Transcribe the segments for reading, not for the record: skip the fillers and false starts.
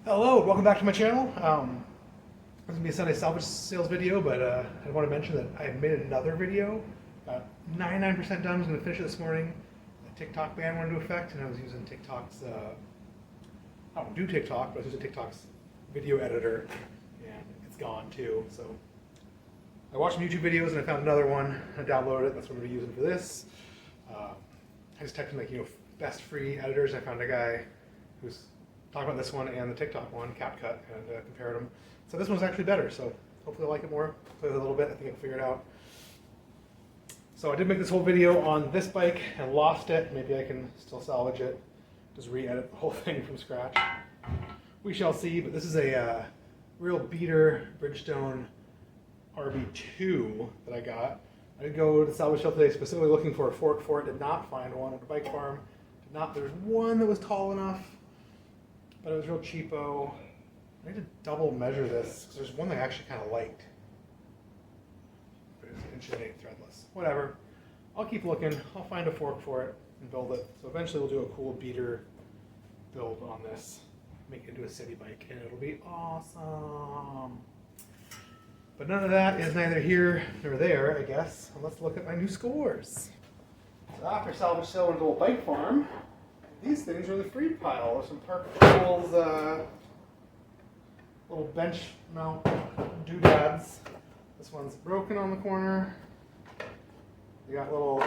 Hello, welcome back to my channel. This is going to be a Sunday salvage sales video, but I want to mention that I made another video. About 99% done. I was going to finish it this morning. The TikTok ban went into effect, and I was using TikTok's, I don't do TikTok, but I was using TikTok's video editor, and it's gone too. So I watched some YouTube videos, and I found another one. I downloaded it. That's what I'm going to be using for this. I just typed in, like, best free editors, and I found a guy who's talk about this one and the TikTok one, CapCut, and compared them. So this one's actually better, so hopefully I'll like it more. Play with it a little bit, I think I can figure it out. So I did make this whole video on this bike and lost it. Maybe I can still salvage it. Just re-edit the whole thing from scratch. We shall see, but this is a real beater Bridgestone RB2 that I got. I did go to the salvage sale today specifically looking for a fork for it. Did not find one at the bike farm. Did not. There's one that was tall enough, but it was real cheapo. I need to double measure this because there's one that I actually kind of liked. But it's 1 1/8 threadless. Whatever. I'll keep looking. I'll find a fork for it and build it. So eventually we'll do a cool beater build on this. Make it into a city bike and it'll be awesome. But none of that is neither here nor there, I guess. Let's look at my new scores. So after salvage sale went to a bike farm, these things are in the free pile. There's some Park Tools little bench mount doodads. This one's broken on the corner. They got little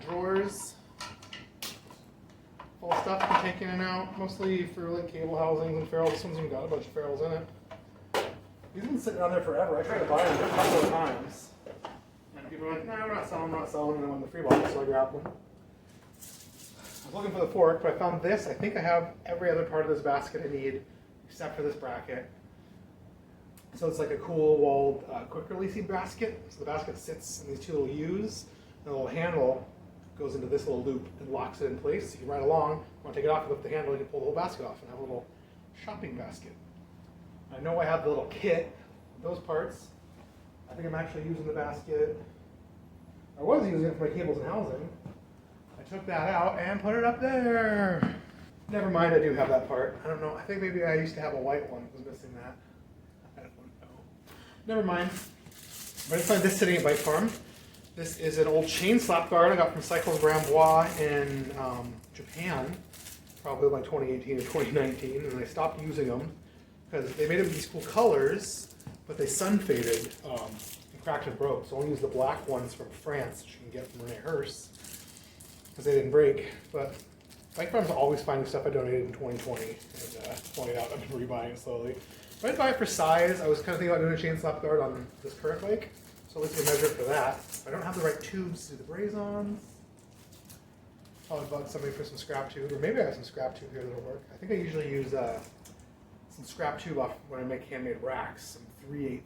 drawers full of stuff to take in and out, mostly for like cable housings and ferrules. This one's even got a bunch of ferrules in it. These have been sitting out there forever. I tried to buy them a couple of times. And people were like, no, we're not selling them, And then when the free box, so I grabbed one. I was looking for the fork, but I found this. I think I have every other part of this basket I need, except for this bracket. So it's like a cool walled quick releasey basket. So the basket sits in these two little U's, and the little handle goes into this little loop and locks it in place. So you can ride along. If you want to take it off, you lift the handle, you can pull the whole basket off and have a little shopping basket. I know I have the little kit, those parts. I think I'm actually using the basket. I was using it for my cables and housing. I took that out and put it up there. Never mind, I do have that part. I don't know. I think maybe I used to have a white one. I was missing that. I don't know. Never mind. I just find this sitting at Bike Farm. This is an old chain slap guard I got from Cycles Grambois in Japan, probably like 2018 or 2019, and I stopped using them because they made them these cool colors, but they sun faded and cracked and broke. So I'll use the black ones from France, which you can get from Rene Hurst, because they didn't break. But Bike Farm's always finding stuff I donated in 2020 and pulling it out. I've been rebuying it slowly. But I'd buy it for size. I was kind of thinking about doing a chain slap guard on this current bike, so let's get measure it for that. I don't have the right tubes to do the braze-ons. Probably bug somebody for some scrap tube, or maybe I have some scrap tube here that'll work. I think I usually use some scrap tube off when I make handmade racks, some 3/8.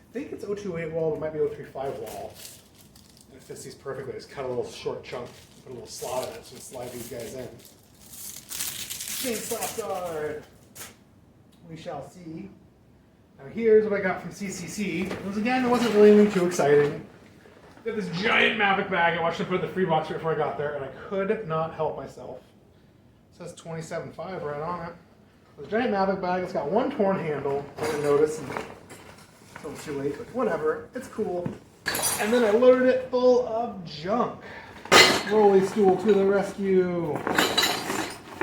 I think it's 028 wall, but it might be 035 wall. And it fits these perfectly. Just cut a little short chunk, put a little slot in it so you can slide these guys in. Chain slap guard. We shall see. Now here's what I got from CCC. Once again, it wasn't really anything too exciting. I got this giant Mavic bag. I watched them put it in the free box right before I got there, and I could not help myself. It says 27.5 right on it. This giant Mavic bag, it's got one torn handle. I didn't notice until it's too late, but whatever. It's cool. And then I loaded it full of junk. Rolly stool to the rescue.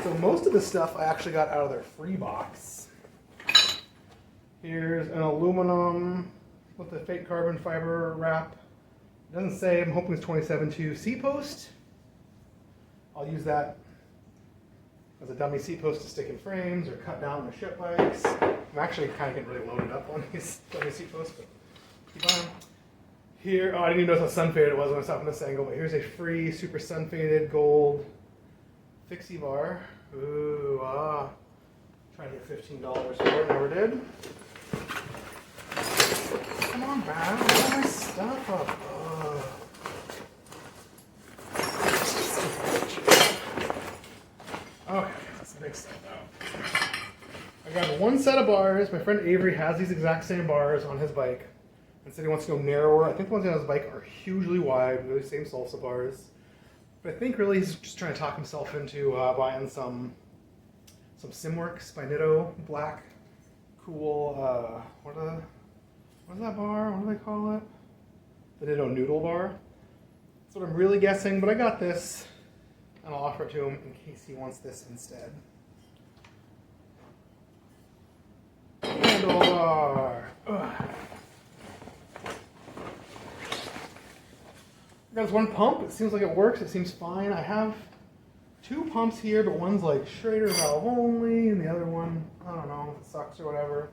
So most of the stuff I actually got out of their free box. Here's an aluminum with the fake carbon fiber wrap. It doesn't say, I'm hoping it's 27.2 seat post. I'll use that as a dummy seat post to stick in frames or cut down the ship bikes. I'm actually kind of getting really loaded up on these dummy seat posts, but keep on. Here, oh, I didn't even notice how sun faded it was when I saw it from this angle, but here's a free super sun faded gold fixie bar. Ooh, trying to get $15 for it, never did. Come on, man, get all my stuff up. Okay, that's the big stuff out. I got one set of bars. My friend Avery has these exact same bars on his bike. And said he wants to go narrower. I think the ones on his bike are hugely wide, really same salsa bars. But I think really he's just trying to talk himself into buying some some Simworks by Nitto, black, cool, what is that bar? What do they call it? The Nitto Noodle Bar. That's what I'm really guessing, but I got this, and I'll offer it to him in case he wants this instead. Handlebar. Ugh. I got this one pump. It seems like it works. It seems fine. I have two pumps here, but one's like Schrader valve only, and the other one, I don't know, it sucks or whatever.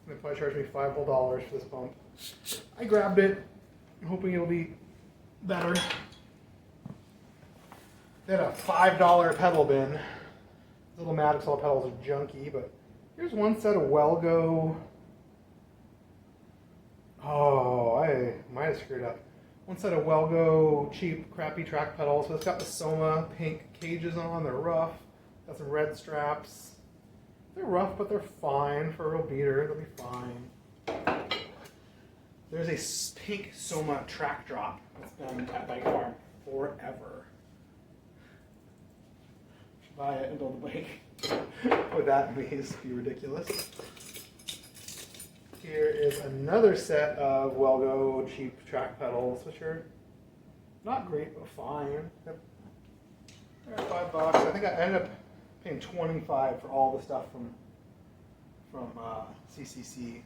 They probably charge me $5 for this pump. I grabbed it, hoping it'll be better. They had a $5 pedal bin. A little mad because all the pedals are junky, but here's one set of Wellgo. Oh, I might have screwed up. One set of Wellgo cheap, crappy track pedals. So it's got the Soma pink cages on. They're rough. Got some red straps. They're rough, but they're fine for a real beater. They'll be fine. There's a pink Soma track drop that's been at Bike Farm forever. Should buy it and build a bike. Would that be ridiculous? Here is another set of Wellgo cheap track pedals, which are not great, but fine. They're $5. I think I ended up paying $25 for all the stuff from CCC,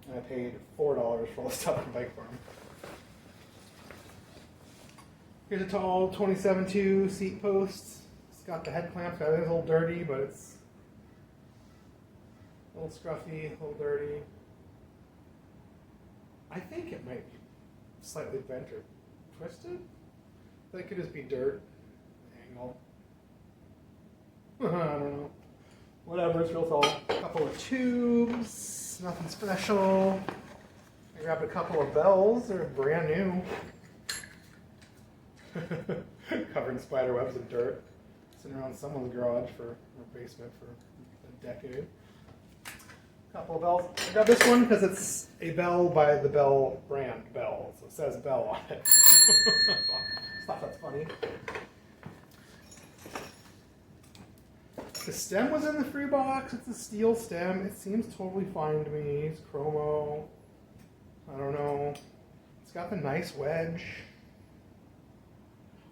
and I paid $4 for all the stuff from Bike Farm. Here's a tall 27.2 seat post. It's got the head clamps. It's a little dirty, but it's a little scruffy, a little dirty. I think it might be slightly bent or twisted. That could just be dirt, angle. I don't know. Whatever, it's real tall. A couple of tubes, nothing special. I grabbed a couple of bells, they're brand new. Covered in spider webs and dirt. Sitting around someone's garage or basement for a decade. Couple of bells. I got this one because it's a bell by the Bell brand, Bell. So it says Bell on it. I thought that's funny. The stem was in the free box. It's a steel stem. It seems totally fine to me. It's chromo. I don't know. It's got the nice wedge.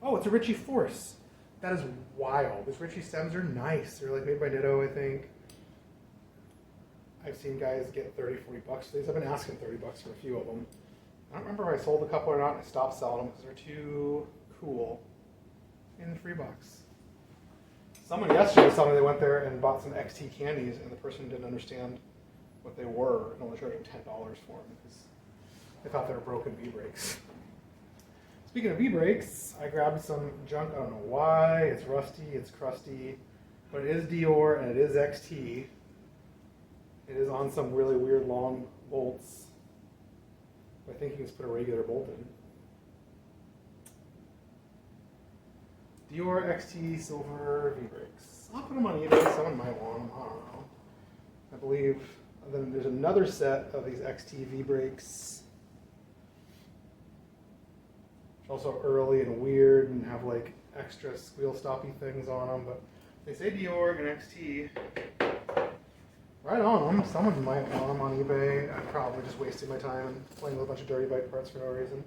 Oh, it's a Ritchie Force. That is wild. These Ritchie stems are nice. They're like made by Nitto, I think. I've seen guys get $30, $40 for these. I've been asking $30 for a few of them. I don't remember if I sold a couple or not. I stopped selling them because they're too cool in the free box. Someone yesterday told me they went there and bought some XT candies, and the person didn't understand what they were and only charged them $10 for them because they thought they were broken V-brakes. Speaking of V-brakes, I grabbed some junk. I don't know why. It's rusty, it's crusty, but it is Dior and it is XT. It is on some really weird long bolts. I think you can just put a regular bolt in. Dior XT silver V-brakes. I'll put them on eBay. Someone might want them. I don't know. I believe. And then there's another set of these XT V-brakes. Also early and weird and have like extra squeal stoppy things on them. But they say Dior and XT. Right on them. Someone might want them on eBay. I probably just wasted my time and playing with a bunch of dirty bike parts for no reason.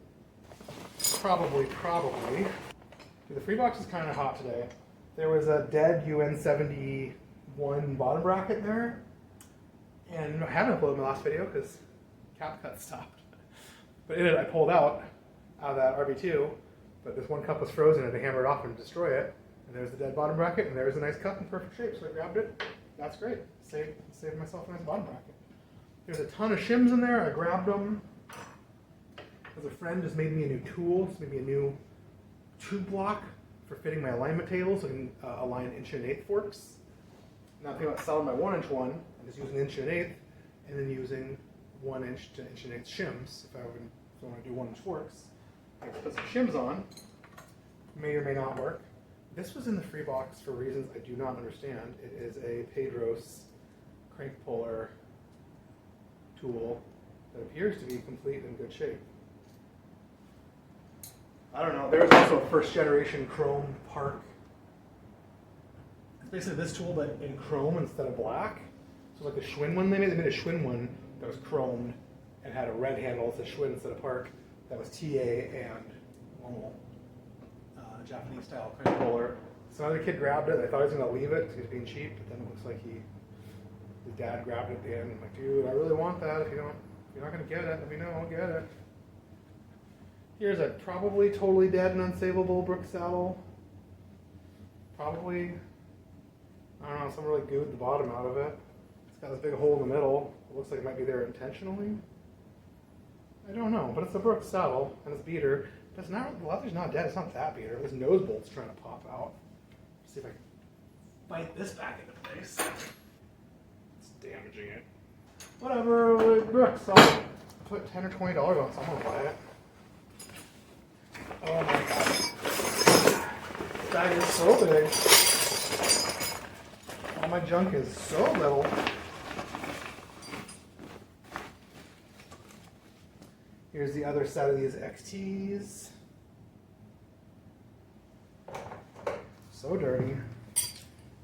Probably. Dude, the free box is kind of hot today. There was a dead UN71 bottom bracket there. And I haven't uploaded my last video because cap cut stopped. But in it, I pulled out of that RB2. But this one cup was frozen and I hammered it off and destroy it. And there's the dead bottom bracket and there's a nice cup in perfect shape. So I grabbed it. That's great. Saved myself a nice bottom bracket. There's a ton of shims in there. I grabbed them. Because a friend just made me a new tool. It's made me a new tube block for fitting my alignment table so I can align 1/8" forks. Now I'm thinking about selling my 1" one and just using 1/8" and then using 1" to 1/8" shims if I want to do 1" forks. I can put some shims on. May or may not work. This was in the free box for reasons I do not understand. It is a Pedros crank puller tool that appears to be complete and good shape. I don't know. There's also a first generation chrome Park. It's basically this tool, but in chrome instead of black. So like the Schwinn one they made a Schwinn one that was chromed and had a red handle. It's a Schwinn instead of Park. That was TA and normal Japanese style controller. So another kid grabbed it. I thought he was gonna leave it because he was being cheap, but then it looks like his dad grabbed it at the end. I'm like, dude, I really want that. If you're not gonna get it, let me know. I'll get it. Here's a probably totally dead and unsavable Brooks saddle. Probably, I don't know, someone really gooed the bottom out of it. It's got this big hole in the middle. It looks like it might be there intentionally. I don't know, but it's a Brooks saddle and it's beater. But it's not, the leather's not dead, it's not that beater. This nose bolt's trying to pop out. Let's see if I can fight this back into place. It's damaging it. Whatever, Brooks, I'll put $10 or $20 on someone to buy it. Oh my god. This bag is so big. All my junk is so little. Here's the other set of these XTs. So dirty.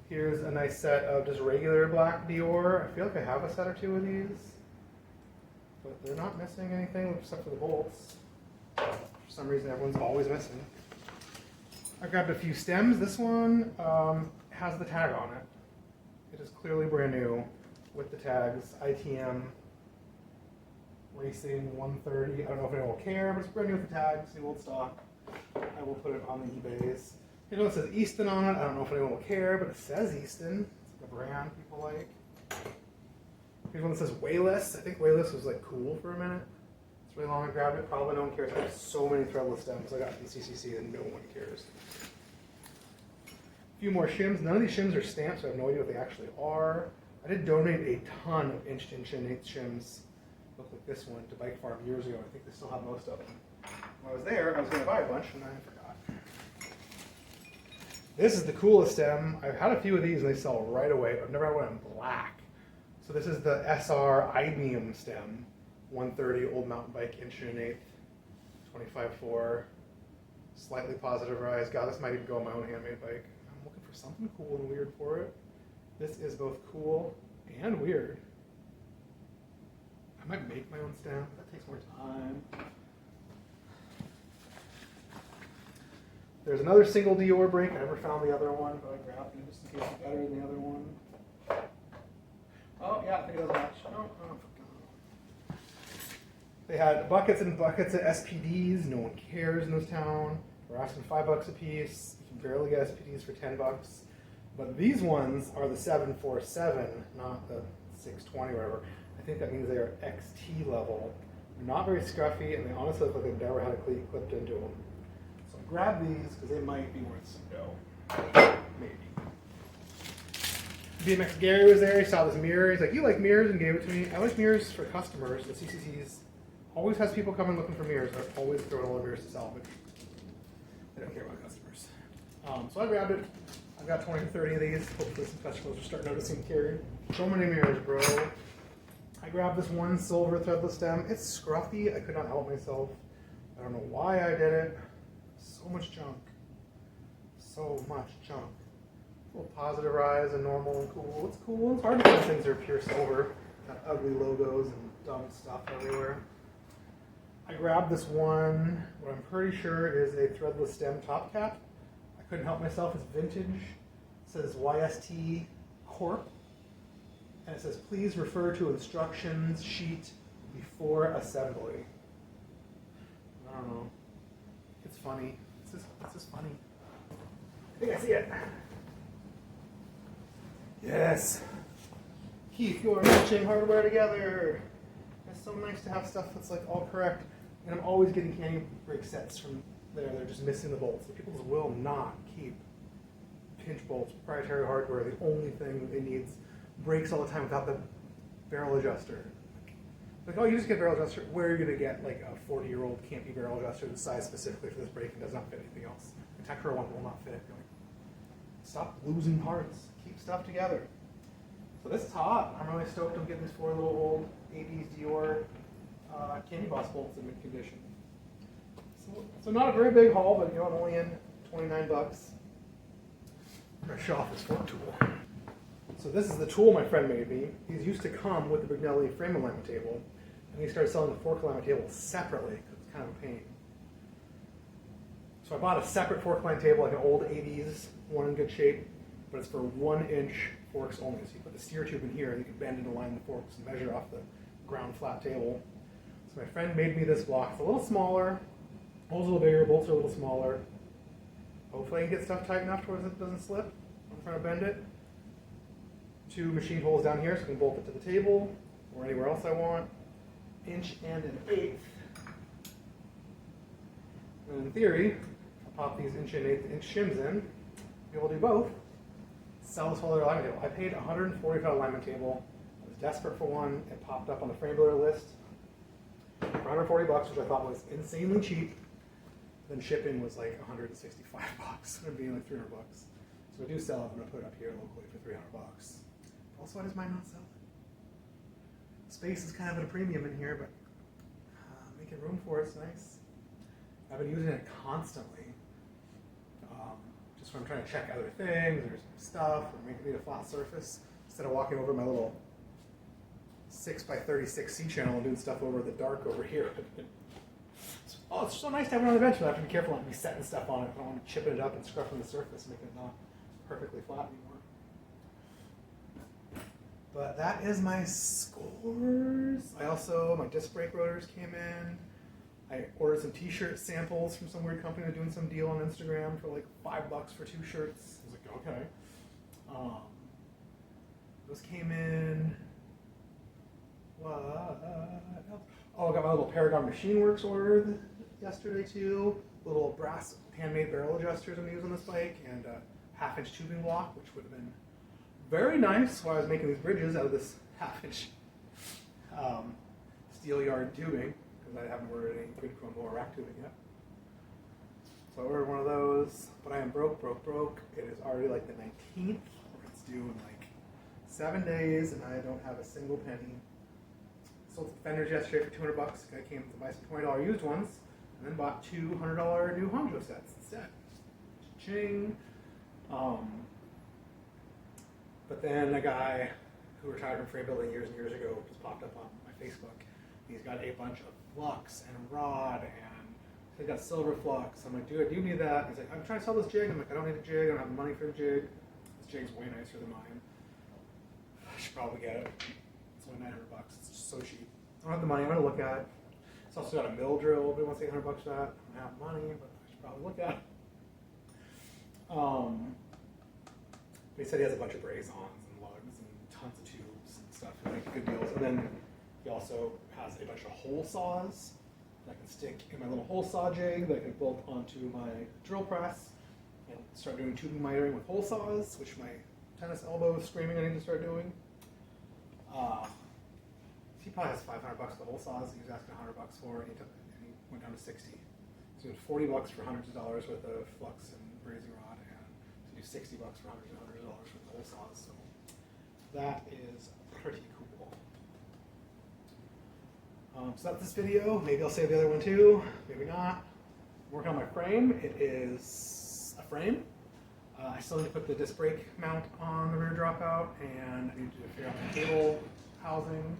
Here's a nice set of just regular black Dior. I feel like I have a set or two of these. But they're not missing anything except for the bolts. For some reason, everyone's always missing. I grabbed a few stems. This one has the tag on it. It is clearly brand new with the tags. ITM Racing 130. I don't know if anyone will care, but it's brand new with the tags, the old stock. I will put it on the eBays. Here's one that says Easton on it. I don't know if anyone will care, but it says Easton. It's like a brand people like. Here's one that says Wayless. I think Wayless was like cool for a minute. It's really long. I grabbed it. Probably no one cares. I have so many threadless stems I got from CCC that no one cares. A few more shims. None of these shims are stamped, so I have no idea what they actually are. I did donate a ton of inch and 1/8 shims. Look like this one to Bike Farm years ago. I think they still have most of them. When I was there, I was going to buy a bunch, and I forgot. This is the coolest stem. I've had a few of these, and they sell right away. I've never had one in black. So this is the SR Idnium stem, 130 old mountain bike, inch and 1/8, 25.4, slightly positive rise. God, this might even go on my own handmade bike. I'm looking for something cool and weird for it. This is both cool and weird. I might make my own stem. That takes more time. There's another single Dior brake. I never found the other one, but I grabbed it just in case it's better than the other one. Oh, yeah, I think it does match. No, oh, they had buckets and buckets of SPDs. No one cares in this town. We're asking $5 a piece. You can barely get SPDs for $10. But these ones are the 747, not the 620 or whatever. I think that means they are XT level. They're not very scruffy, and they honestly look like they've never had a cleat clipped into them. So grab these because they might be worth some dough. Maybe. BMX Gary was there. He saw this mirror. He's like, "You like mirrors?" and gave it to me. I like mirrors for customers. The CCC's always has people coming looking for mirrors. They're always throwing all the mirrors to salvage. They don't care about customers. So I grabbed it. I've got 20 to 30 of these. Hopefully some customers will start noticing carry. So many mirrors, bro. I grabbed this one silver threadless stem. It's scruffy. I could not help myself. I don't know why I did it. So much junk. So much junk. A little positive rise and normal and cool. It's cool. It's hard to find things that are pure silver. Got ugly logos and dumb stuff everywhere. I grabbed this one, what I'm pretty sure is a threadless stem top cap. I couldn't help myself. It's vintage. It says YST Corp. And it says, please refer to instructions sheet before assembly. I don't know. It's funny. It's just funny. I think I see it. Yes. Keep your matching hardware together. It's so nice to have stuff that's like all correct. And I'm always getting candy brake sets from there. They're just missing the bolts. The people will not keep pinch bolts, proprietary hardware. The only thing they need is brakes all the time without the barrel adjuster. Like, oh, you just get a barrel adjuster. Where are you going to get like a 40-year-old campy barrel adjuster that's sized specifically for this brake and does not fit anything else? The Tecra one will not fit. You're like, stop losing parts. Keep stuff together. So this top, I'm really stoked on getting these 4 little old 80s Dior Candy Boss bolts in mint condition. So not a very big haul, but you know, I'm only in $29. I'm gonna show off this fork tool. So this is the tool my friend made me. These used to come with the Brignelli frame alignment table, and he started selling the fork alignment table separately because it's kind of a pain. So I bought a separate fork alignment table, like an old 80s one in good shape, but it's for 1-inch forks only. So you put the steer tube in here, and you can bend and align the forks and measure off the ground flat table. So my friend made me this block. It's a little smaller, holes a little bigger, bolts are a little smaller. Hopefully I can get stuff tight enough towards it doesn't slip. I'm trying to bend it. 2 machine holes down here so I can bolt it to the table or anywhere else I want. 1 1/8 inches. And in theory, I'll pop these 1 1/8 inch shims in. Be able to do both. Sell this whole other alignment table. I paid $140 for an alignment table. I was desperate for one. It popped up on the frame builder list for $140, which I thought was insanely cheap. Then shipping was like $165. It would be like $300. So I do sell it. I'm gonna put it up here locally for $300. Also, I just might not sell it. Space is kind of at a premium in here, but making room for it's nice. I've been using it constantly. Just when I'm trying to check other things or stuff, or make a flat surface, instead of walking over my little 6x36 C channel and doing stuff over the dark over here. Oh, it's so nice to have it on the bench, but I have to be careful not to be setting stuff on it. I don't want to chipping it up and scruffing the surface, making it not perfectly flat anymore. But that is my scores. My disc brake rotors came in. I ordered some t-shirt samples from some weird company. They're doing some deal on Instagram for like $5 for 2 shirts. I was like, okay. Those came in. What else? Oh, I got my little Paragon Machine Works ordered yesterday too. Little brass handmade barrel adjusters I'm using on this bike, and a 1/2-inch tubing block, which would have been very nice while I was making these bridges out of this 1/2-inch steel yard tubing, because I haven't ordered any good chrome or rack tubing yet. So I ordered one of those, but I am broke. It is already like the 19th, it's due in like 7 days, and I don't have a single penny. Sold some fenders yesterday for $200. I came to buy some $20 used ones, and then bought 2 $100 new Honjo sets instead. Ching. But then a guy who retired from frame building years and years ago just popped up on my Facebook. He's got a bunch of flux and rod, and he's got silver flux. I'm like, dude, do you need that? He's like, I'm trying to sell this jig. I'm like, I don't need a jig. I don't have the money for a jig. This jig's way nicer than mine. I should probably get it. It's only $900. It's just so cheap. I don't have the money. I'm gonna look at it. It's also got a mill drill. Everybody wants $800 for that. I don't have money, but I should probably look at it. He said he has a bunch of brazons and lugs and tons of tubes and stuff to make good deals. And then he also has a bunch of hole saws that I can stick in my little hole saw jig that I can bolt onto my drill press and start doing tubing mitering with hole saws, which my tennis elbow is screaming I need to start doing. He probably has $500 for the hole saws. He was asking $100 for, and he went down to 60. So he was $40 for hundreds of dollars worth of flux and brazing rod, and to do $60 for hundreds and hundreds of dollars for the hole saws. So that is pretty cool. So that's this video. Maybe I'll save the other one too. Maybe not. I'm working on my frame. It is a frame. I still need to put the disc brake mount on the rear dropout, and I need to figure out the cable housing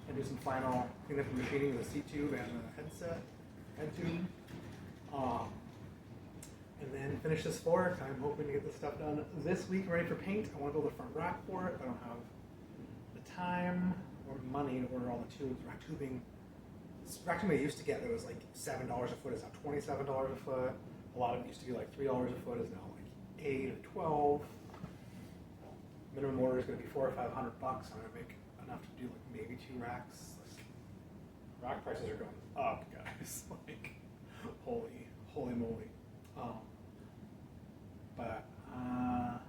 and do some final cleanup and machining of the seat tube and the head tube. And then finish this fork. I'm hoping to get this stuff done this week, ready for paint. I want to build a front rack for it, but I don't have the time or money to order all the tubes. Rack tubing I used to get that was like $7 a foot, is now $27 a foot. A lot of it used to be like $3 a foot, is now like $8 or $12. Minimum order is going to be $400 or $500. I'm going to make enough to do like maybe 2 racks. Like, rack prices are going up, guys. Like, holy moly. But I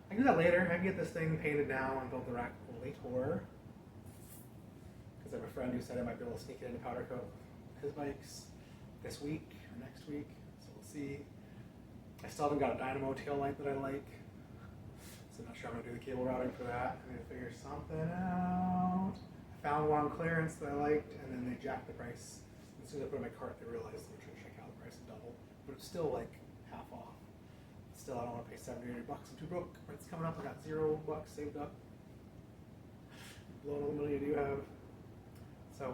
can do that later. I can get this thing painted now and build the rack later. Because I have a friend who said I might be able to sneak it into powder coat his bikes this week or next week. So we'll see. I still haven't got a dynamo tail light that I like. So I'm not sure I'm going to do the cable routing for that. I need to figure something out. I found one on clearance that I liked, and then they jacked the price. As soon as I put it in my cart, they realized they were trying to check out the price of double. But it's still like half off. It's still, I don't want to pay $70 or $80. I'm too broke. Rent's coming up. I got $0 saved up. Blowing all the money I do have. So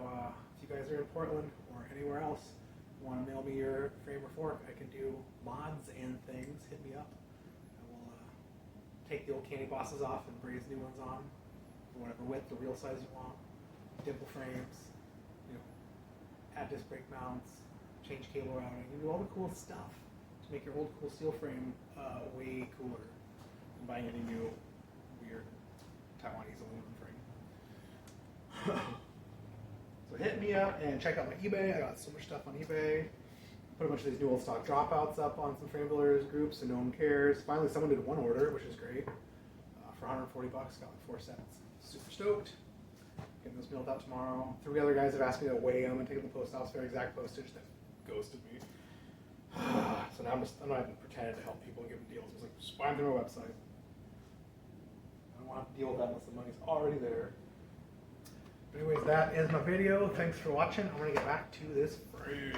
if you guys are in Portland or anywhere else, want to mail me your frame or fork, I can do mods and things. Hit me up. I will take the old candy bosses off and braze new ones on, for whatever width or real size you want. Dimple frames, you know, add disc brake mounts, change cable routing. You do all the cool stuff to make your old cool steel frame way cooler than buying any new weird Taiwanese aluminum frame. So hit me up and check out my eBay. I got so much stuff on eBay. Put a bunch of these new old stock dropouts up on some frame builders groups, and no one cares. Finally, someone did one order, which is great. For $140, got like 4 sets. Super stoked. Getting those mailed out tomorrow. 3 other guys have asked me to weigh them and take them to the post office for exact postage. They've ghosted me. So now I'm not even pretending to help people and give them deals. I'm just like, just buy them through my website. I don't want to deal with that unless the money's already there. But anyways, that is my video. Thanks for watching. I'm going to get back to this frame.